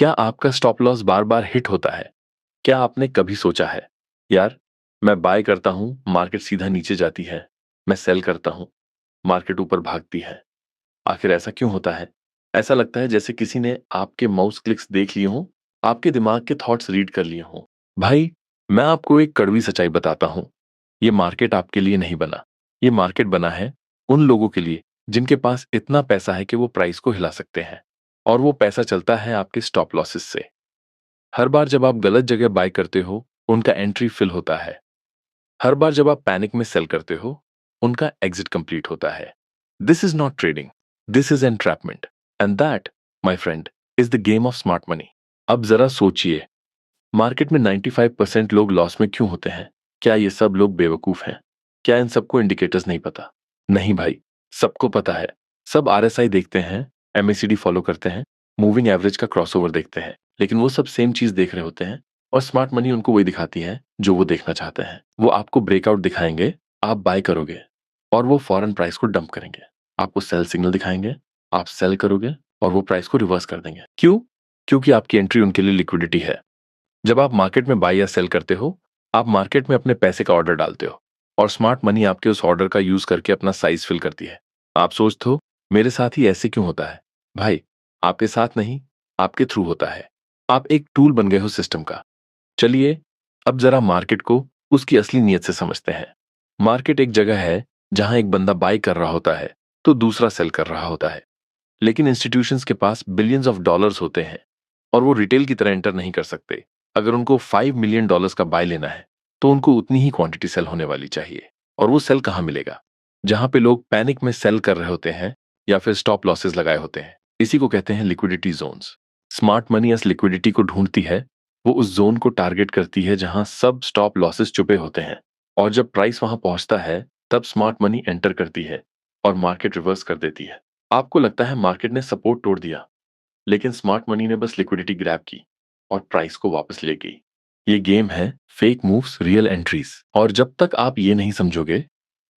क्या आपका stop loss बार बार hit होता है? क्या आपने कभी सोचा है, यार, मैं बाय करता हूं, मार्केट सीधा नीचे जाती है, मैं सेल करता हूं, मार्केट ऊपर भागती है। आखिर ऐसा क्यों होता है? ऐसा लगता है जैसे किसी ने आपके माउस क्लिक्स देख लिए हों, आपके दिमाग के थॉट्स रीड कर लिए हों। भाई, मैं आपको एक कड़वी सच्चाई बताता हूं। ये मार्केट आपके लिए नहीं बना। ये मार्केट बना है उन लोगों के लिए जिनके पास इतना पैसा है कि वो प्राइस को हिला सकते हैं। और वो पैसा चलता है आपके स्टॉप लॉसेस से। हर बार जब आप गलत जगह बाय करते हो, उनका एंट्री फिल होता है। हर बार जब आप पैनिक में सेल करते हो, उनका एग्जिट कंप्लीट होता है। This is not trading, this is entrapment. And that, my friend, is the game of smart money. अब जरा सोचिए, मार्केट में 95% लोग लॉस में क्यों होते हैं? क्या ये सब लोग बेवकूफ हैं? क्या इन सबको इंडिकेटर्स नहीं पता? नहीं भाई, सबको पता है। सब आरएसआई देखते हैं, एमएसीडी फॉलो करते हैं, मूविंग एवरेज का क्रॉसओवर देखते हैं, लेकिन वो सब सेम चीज देख रहे होते हैं। और स्मार्ट मनी उनको वही दिखाती है जो वो देखना चाहते हैं। वो आपको ब्रेकआउट दिखाएंगे, आप बाय करोगे, और वो फॉरेन प्राइस को डंप करेंगे। आपको सेल सिग्नल दिखाएंगे, आप सेल करोगे, और वो प्राइस को रिवर्स कर देंगे। क्यों? क्योंकि आपकी एंट्री उनके लिए लिक्विडिटी है। जब आप मार्केट में बाय या सेल करते हो, आप मार्केट में अपने पैसे का ऑर्डर डालते हो, और स्मार्ट मनी आपके उस ऑर्डर का यूज करके अपना साइज फिल करती है। आप सोचते हो, मेरे साथ ही ऐसे क्यों होता है? भाई, आपके साथ नहीं, आपके थ्रू होता है। आप एक टूल बन गए हो सिस्टम का। चलिए, अब जरा मार्केट को उसकी असली नीयत से समझते हैं। मार्केट एक जगह है जहां एक बंदा बाय कर रहा होता है तो दूसरा सेल कर रहा होता है। लेकिन इंस्टीट्यूशंस के पास बिलियंस ऑफ डॉलर्स होते हैं, और वो रिटेल की तरह एंटर नहीं कर सकते। अगर उनको $5 मिलियन का बाय लेना है, तो उनको उतनी ही क्वांटिटी सेल होने वाली चाहिए। और वो सेल कहाँ मिलेगा? जहां पे लोग पैनिक में सेल कर रहे होते हैं या फिर स्टॉप लॉसेस लगाए होते हैं। इसी को कहते हैं लिक्विडिटी जोन्स। स्मार्ट मनी इस लिक्विडिटी को ढूंढती है। वो उस जोन को टारगेट करती है जहां सब स्टॉप लॉसेस छुपे होते हैं। और जब प्राइस वहां पहुंचता है, तब स्मार्ट मनी एंटर करती है और मार्केट रिवर्स कर देती है। आपको लगता है मार्केट ने सपोर्ट तोड़ दिया, लेकिन स्मार्ट मनी ने बस लिक्विडिटी ग्रैब की और प्राइस को वापस ले गई। ये गेम है फेक मूव्स, रियल एंट्रीज। और जब तक आप ये नहीं समझोगे,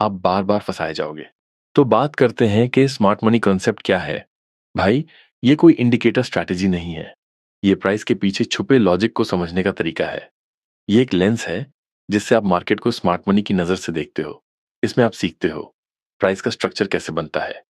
आप बार बार फंसाए जाओगे। तो बात करते हैं कि स्मार्ट मनी कॉन्सेप्ट क्या है। भाई, ये कोई इंडिकेटर स्ट्रैटेजी नहीं है। ये प्राइस के पीछे छुपे लॉजिक को समझने का तरीका है। ये एक लेंस है जिससे आप मार्केट को स्मार्ट मनी की नजर से देखते हो। इसमें आप सीखते हो प्राइस का स्ट्रक्चर कैसे बनता है,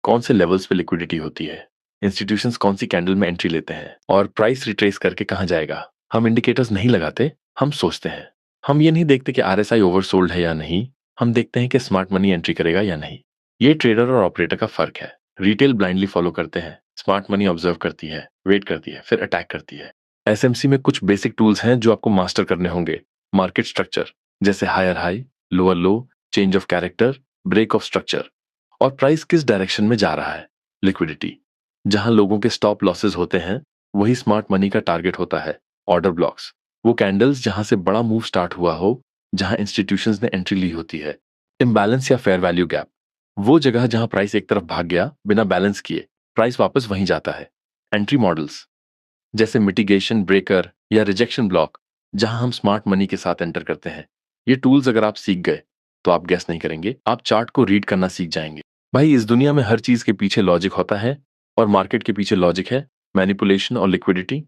कौन से लेवल्स पे लिक्विडिटी होती है, इंस्टीट्यूशंस कौन सी कैंडल में एंट्री लेते हैं, और प्राइस रिट्रेस करके कहाँ जाएगा। हम इंडिकेटर्स नहीं लगाते, हम सोचते हैं। हम ये नहीं देखते कि आरएसआई ओवरसोल्ड है या नहीं, हम देखते हैं कि स्मार्ट मनी एंट्री करेगा या नहीं। ये ट्रेडर और ऑपरेटर का फर्क है। रिटेल ब्लाइंडली फॉलो करते हैं, स्मार्ट मनी ऑब्जर्व करती है, वेट करती है, फिर अटैक करती है। एसएमसी में कुछ बेसिक टूल्स हैं जो आपको मास्टर करने होंगे। मार्केट स्ट्रक्चर, जैसे higher high, lower low, change of character, break of structure, और प्राइस किस डायरेक्शन में जा रहा है। लिक्विडिटी, जहां लोगों के स्टॉप लॉसेस होते हैं, वही स्मार्ट मनी का टारगेट होता है। ऑर्डर ब्लॉक्स, वो कैंडल्स जहां से बड़ा मूव स्टार्ट हुआ हो, जहां इंस्टीट्यूशंस ने एंट्री ली होती है। इम्बैलेंस या फेयर वैल्यू गैप, वो जगह जहां प्राइस एक तरफ भाग गया बिना बैलेंस किए, प्राइस वापस वहीं जाता है। एंट्री मॉडल्स, जैसे मिटिगेशन, ब्रेकर या रिजेक्शन ब्लॉक, जहां हम स्मार्ट मनी के साथ एंटर करते हैं। ये टूल्स अगर आप सीख गए, तो आप गैस नहीं करेंगे, आप चार्ट को रीड करना सीख जाएंगे। भाई, इस दुनिया में हर चीज के पीछे लॉजिक होता है, और मार्केट के पीछे लॉजिक है मैनिपुलेशन और लिक्विडिटी।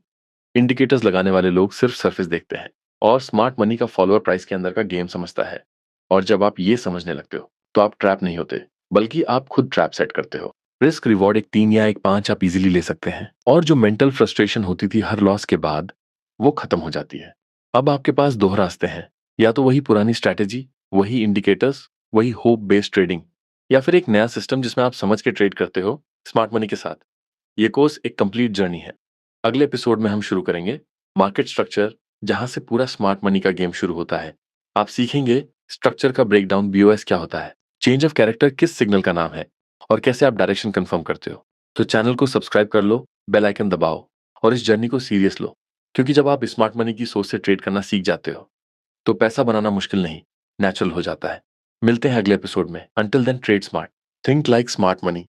इंडिकेटर्स लगाने वाले लोग सिर्फ सरफेस देखते हैं, और स्मार्ट मनी का फॉलोअर प्राइस के अंदर का गेम समझता है। और जब आप ये समझने लगते हो, तो आप ट्रैप नहीं होते, बल्कि आप खुद ट्रैप सेट करते हो। रिस्क रिवॉर्ड एक 3 या एक 5 आप इजीली ले सकते हैं, और जो मेंटल फ्रस्ट्रेशन होती थी हर लॉस के बाद, वो खत्म हो जाती है। अब आपके पास दो रास्ते हैं, या तो वही पुरानी स्ट्रैटेजी, वही इंडिकेटर्स, वही होप बेस्ड ट्रेडिंग, या फिर एक नया सिस्टम जिसमें आप समझ के ट्रेड करते हो स्मार्ट मनी के साथ। ये कोर्स एक कंप्लीट जर्नी है। अगले एपिसोड में हम शुरू करेंगे मार्केट स्ट्रक्चर, जहां से पूरा स्मार्ट मनी का गेम शुरू होता है। आप सीखेंगे स्ट्रक्चर का ब्रेकडाउन, बीओएस क्या होता है, चेंज ऑफ कैरेक्टर किस सिग्नल का नाम है, और कैसे आप डायरेक्शन कंफर्म करते हो। तो चैनल को सब्सक्राइब कर लो, बेल आइकन दबाओ, और इस जर्नी को सीरियस लो। क्योंकि जब आप स्मार्ट मनी की सोच से ट्रेड करना सीख जाते हो, तो पैसा बनाना मुश्किल नहीं, नेचुरल हो जाता है। मिलते हैं अगले एपिसोड में। Until then, trade smart, think like smart money.